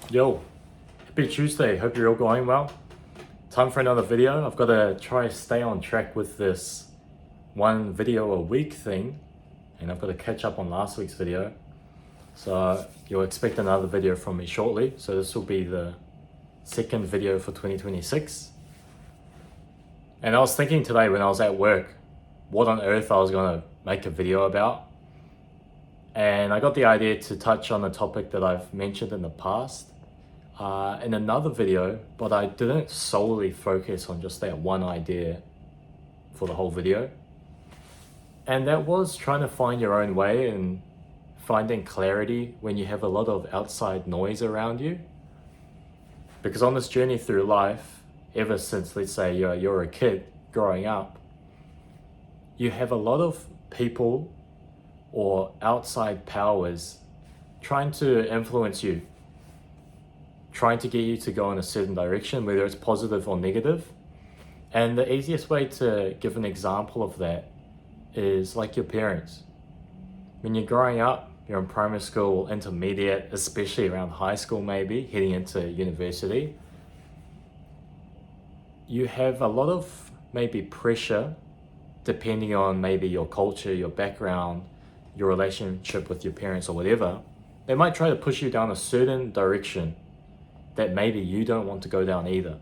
Yo, happy Tuesday. Hope you're all going well. Time for another video. I've got to try to stay on track with this one video a week thing, and I've got to catch up on last week's video. So you'll expect another video from me shortly. So this will be the second video for 2026. And I was thinking today when I was at work, what on earth I was going to make a video about. And I got the idea to touch on a topic that I've mentioned in the past in another video, but I didn't solely focus on just that one idea for the whole video. And that was trying to find your own way and finding clarity when you have a lot of outside noise around you. Because on this journey through life, ever since, let's say, you're a kid growing up, you have a lot of people or outside powers trying to influence you, trying to get you to go in a certain direction, whether it's positive or negative. And the easiest way to give an example of that is like your parents. When you're growing up, you're in primary school, intermediate, especially around high school maybe, heading into university, you have a lot of maybe pressure depending on maybe your culture, your background, your relationship with your parents or whatever. They might try to push you down a certain direction that maybe you don't want to go down either.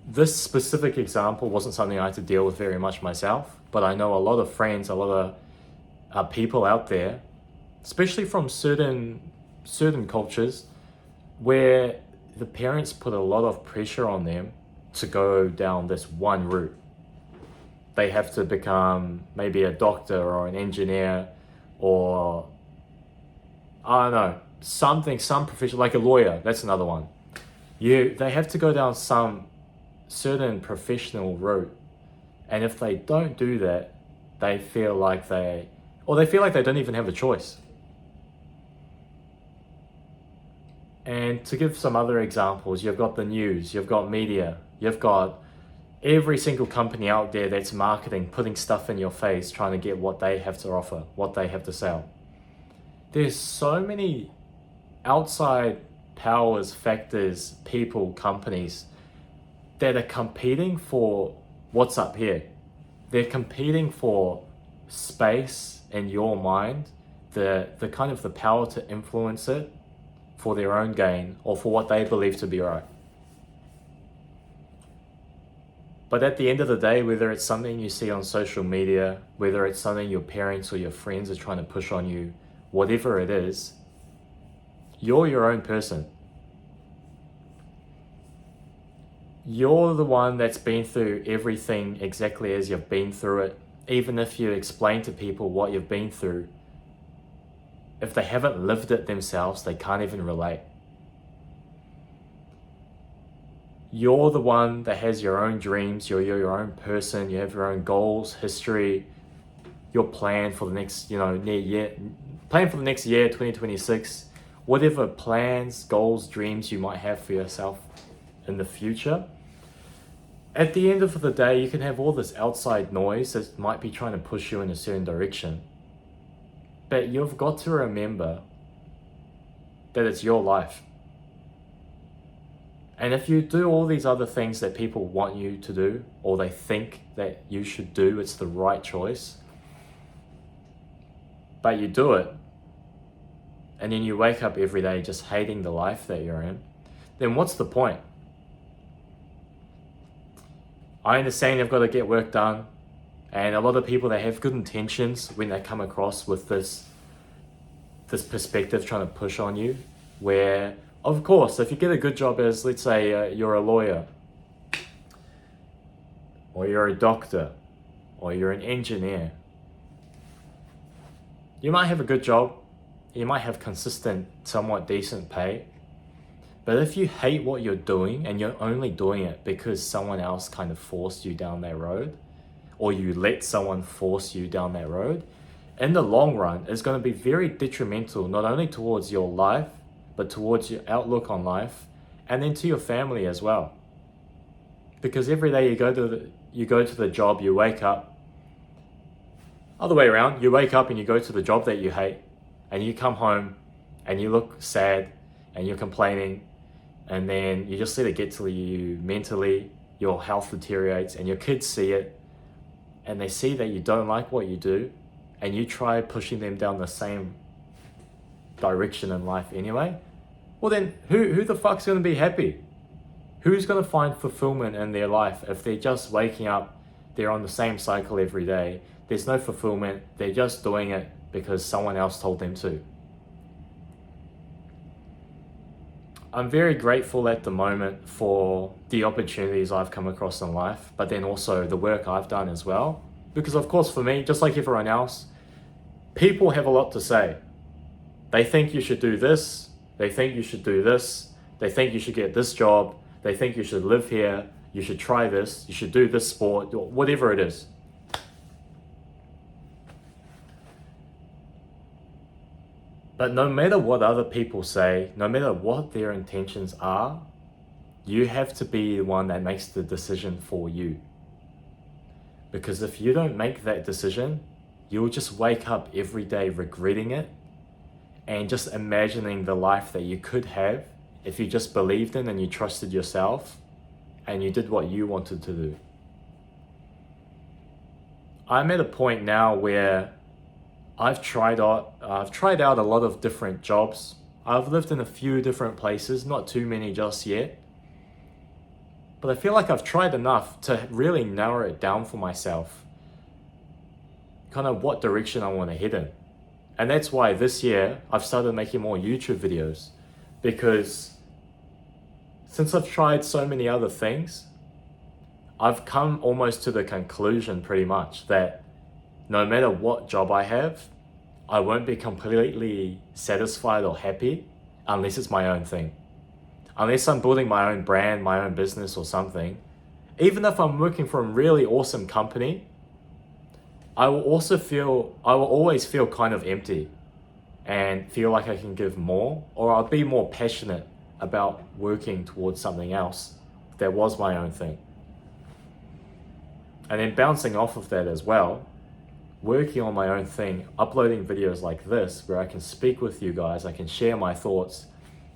This specific example wasn't something I had to deal with very much myself, but I know a lot of friends, a lot of people out there, especially from certain cultures, where the parents put a lot of pressure on them to go down this one route. They have to become maybe a doctor or an engineer or, I don't know, some profession, like a lawyer. That's another one. They have to go down some certain professional route, and if they don't do that, they feel like they don't even have a choice. And to give some other examples, you've got the news, you've got media, you've got every single company out there that's marketing, putting stuff in your face, trying to get what they have to offer, what they have to sell. There's so many outside powers, factors, people, companies that are competing for what's up here. They're competing for space in your mind, the kind of the power to influence it for their own gain or for what they believe to be right. But at the end of the day, whether it's something you see on social media, whether it's something your parents or your friends are trying to push on you, whatever it is, you're your own person. You're the one that's been through everything exactly as you've been through it. Even if you explain to people what you've been through, if they haven't lived it themselves, they can't even relate. You're the one that has your own dreams, you're your own person, you have your own goals, history, your plan for the next, plan for the next year, 2026, whatever plans, goals, dreams you might have for yourself in the future. At the end of the day, you can have all this outside noise that might be trying to push you in a certain direction. But you've got to remember that it's your life. And if you do all these other things that people want you to do, or they think that you should do, it's the right choice, but you do it, and then you wake up every day just hating the life that you're in, then what's the point? I understand you've got to get work done, and a lot of people, they have good intentions when they come across with this perspective trying to push on you, where, of course, if you get a good job as, let's say, you're a lawyer, or you're a doctor, or you're an engineer, you might have a good job, you might have consistent, somewhat decent pay, but if you hate what you're doing and you're only doing it because someone else kind of forced you down that road, or you let someone force you down that road, in the long run, it's going to be very detrimental, not only towards your life, but towards your outlook on life, and then to your family as well. Because every day you go to the job, you wake up, other way around, you wake up and you go to the job that you hate, and you come home and you look sad, and you're complaining, and then you just let it get to you mentally, your health deteriorates, and your kids see it, and they see that you don't like what you do, and you try pushing them down the same direction in life anyway, well then who the fuck's gonna be happy? Who's gonna find fulfillment in their life if they're just waking up, they're on the same cycle every day, there's no fulfillment, they're just doing it because someone else told them to? I'm very grateful at the moment for the opportunities I've come across in life, but then also the work I've done as well. Because of course for me, just like everyone else, people have a lot to say. They think you should do this, they think you should do this, they think you should get this job, they think you should live here, you should try this, you should do this sport, whatever it is. But no matter what other people say, no matter what their intentions are, you have to be the one that makes the decision for you. Because if you don't make that decision, you'll just wake up every day regretting it and just imagining the life that you could have if you just believed in and you trusted yourself and you did what you wanted to do. I'm at a point now where I've tried out a lot of different jobs. I've lived in a few different places, not too many just yet. But I feel like I've tried enough to really narrow it down for myself, kind of what direction I want to head in. And that's why this year I've started making more YouTube videos, because since I've tried so many other things, I've come almost to the conclusion pretty much that no matter what job I have, I won't be completely satisfied or happy unless it's my own thing. Unless I'm building my own brand, my own business or something. Even if I'm working for a really awesome company, I will always feel kind of empty and feel like I can give more, or I'll be more passionate about working towards something else that was my own thing. And then bouncing off of that as well, working on my own thing, uploading videos like this where I can speak with you guys, I can share my thoughts,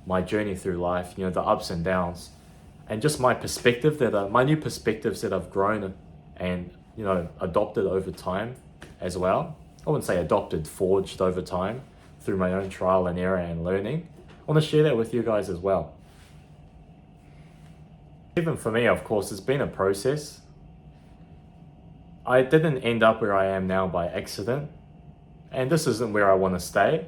my journey through life, the ups and downs, and just my perspective my new perspectives that I've grown and adopted over time as well. I wouldn't say adopted, forged over time through my own trial and error and learning. I want to share that with you guys as well. Even for me, of course, it's been a process. I didn't end up where I am now by accident, and this isn't where I want to stay.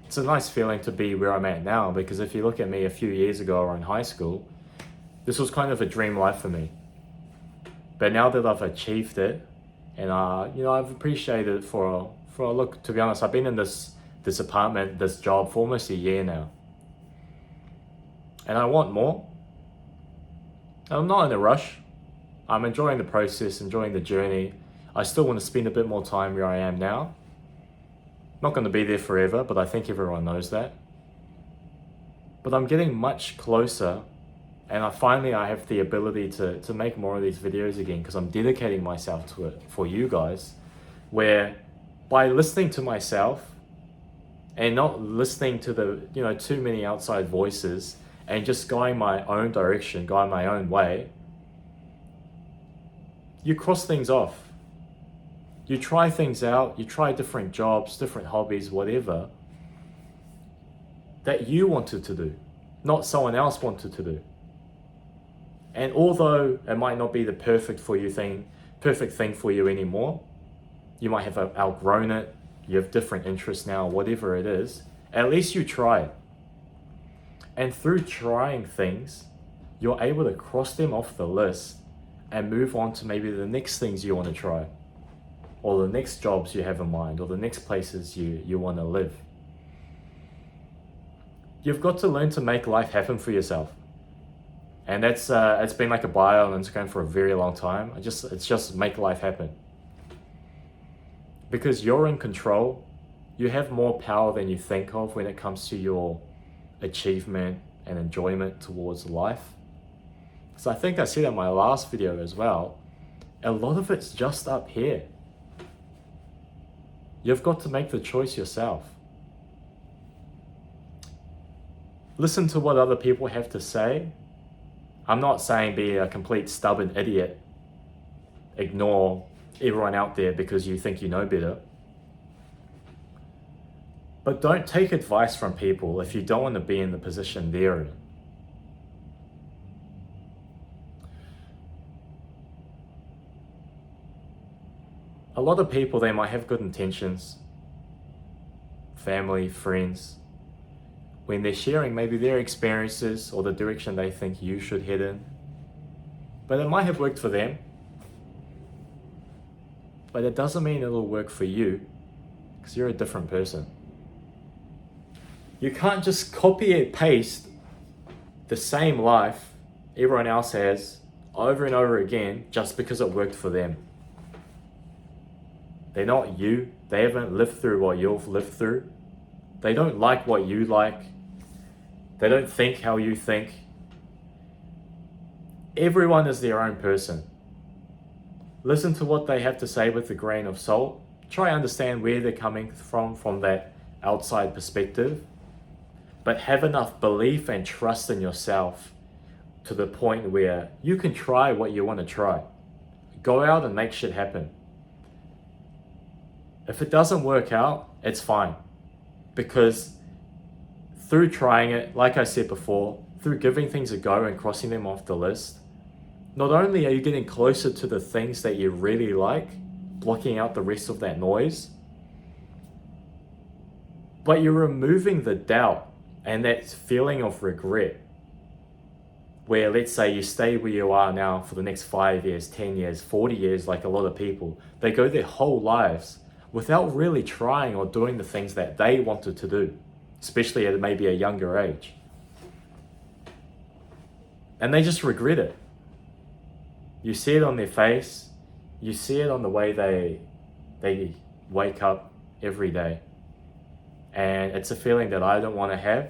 It's a nice feeling to be where I'm at now, because if you look at me a few years ago or in high school, this was kind of a dream life for me. But now that I've achieved it, and I've appreciated it for a look. To be honest, I've been in this apartment, this job for almost a year now, and I want more. I'm not in a rush. I'm enjoying the process, enjoying the journey. I still want to spend a bit more time where I am now. Not going to be there forever, but I think everyone knows that. But I'm getting much closer, and I finally have the ability to make more of these videos again, because I'm dedicating myself to it for you guys, where by listening to myself and not listening to the too many outside voices and just going my own direction, going my own way, you cross things off. You try things out, you try different jobs, different hobbies, whatever, that you wanted to do, not someone else wanted to do. And although it might not be the perfect thing for you anymore, you might have outgrown it, you have different interests now, whatever it is, at least you tried. And through trying things, you're able to cross them off the list and move on to maybe the next things you want to try, or the next jobs you have in mind, or the next places you want to live. You've got to learn to make life happen for yourself. And that's it's been like a bio on Instagram for a very long time. It's just make life happen. Because you're in control, you have more power than you think of when it comes to your achievement and enjoyment towards life. So I think I said in my last video as well, a lot of it's just up here. You've got to make the choice yourself. listen to what other people have to say. I'm not saying be a complete stubborn idiot. Ignore everyone out there because you think you know better. But don't take advice from people if you don't want to be in the position they're in. A lot of people, they might have good intentions, family, friends, when they're sharing maybe their experiences or the direction they think you should head in. But it might have worked for them. But it doesn't mean it'll work for you, because you're a different person. You can't just copy and paste the same life everyone else has over and over again just because it worked for them. They're not you. They haven't lived through what you've lived through. They don't like what you like. They don't think how you think. Everyone is their own person. Listen to what they have to say with a grain of salt. Try to understand where they're coming from that outside perspective. But have enough belief and trust in yourself to the point where you can try what you want to try. Go out and make shit happen. If it doesn't work out, it's fine. Because through trying it, like I said before, through giving things a go and crossing them off the list, not only are you getting closer to the things that you really like, blocking out the rest of that noise, but you're removing the doubt and that feeling of regret. Where let's say you stay where you are now for the next 5 years, 10 years, 40 years, like a lot of people, they go their whole lives without really trying or doing the things that they wanted to do, especially at maybe a younger age. And they just regret it. You see it on their face, you see it on the way they wake up every day. And it's a feeling that I don't want to have.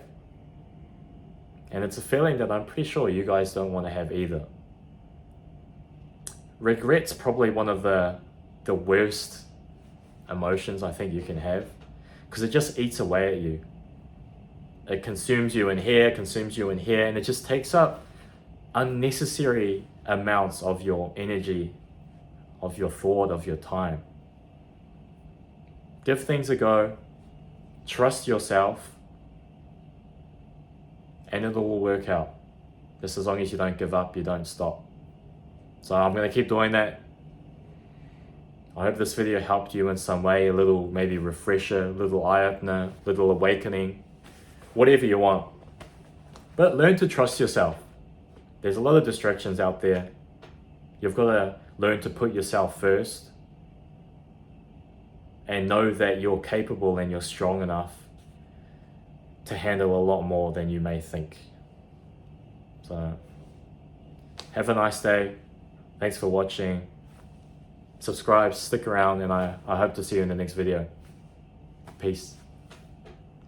And it's a feeling that I'm pretty sure you guys don't want to have either. Regret's probably one of the worst emotions I think you can have, because it just eats away at you. It consumes you in here, and it just takes up unnecessary amounts of your energy, of your thought, of your time. Give things a go, trust yourself, and it'll all work out. Just as long as you don't give up, you don't stop. So I'm going to keep doing that. I hope this video helped you in some way, a little maybe refresher, a little eye-opener, a little awakening, whatever you want. But learn to trust yourself. There's a lot of distractions out there. You've got to learn to put yourself first and know that you're capable and you're strong enough to handle a lot more than you may think. So, have a nice day. Thanks for watching. Subscribe, stick around, and I hope to see you in the next video. Peace.